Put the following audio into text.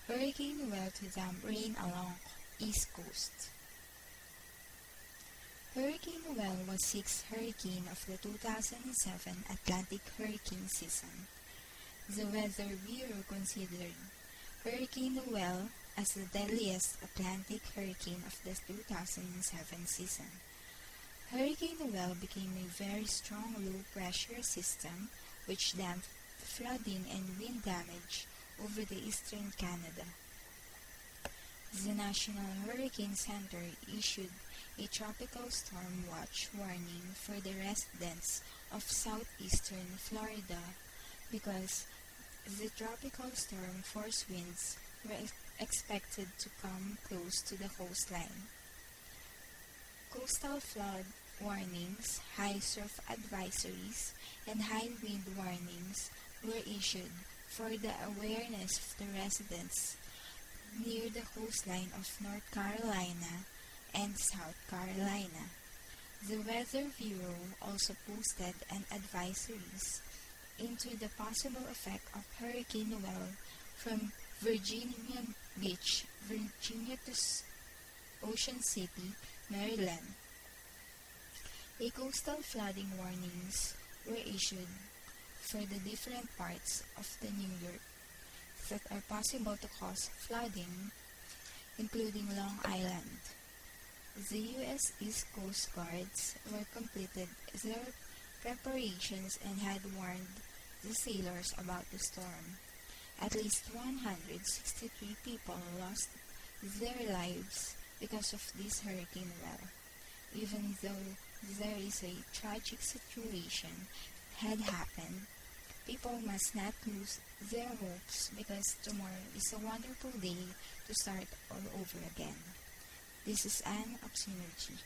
Hurricane Noel to dump rain along East Coast. Hurricane Noel was sixth hurricane of the 2007 Atlantic hurricane season. The Weather Bureau considered Hurricane Noel as the deadliest Atlantic hurricane of the 2007 season. Hurricane Noel became a very strong low-pressure system which damped flooding and wind damage over the eastern Canada. The National Hurricane Center issued a tropical storm watch warning for the residents of southeastern Florida because the tropical storm force winds were expected to come close to the coastline. Coastal flood warnings, high surf advisories, and high wind warnings were issued for the awareness of the residents near the coastline of North Carolina and South Carolina. The Weather Bureau also posted an advisories into the possible effect of Hurricane Noel from Virginia Beach, Virginia to Ocean City, Maryland. A coastal flooding warnings were issued for the different parts of the New York that are possible to cause flooding, including Long Island. The U.S. East Coast Guards were completed their preparations and had warned the sailors about the storm. At least 163 people lost their lives because of this Hurricane Noel. Even though there is a tragic situation had happened, people must not lose their hopes because tomorrow is a wonderful day to start all over again. This is Anne of Synergy.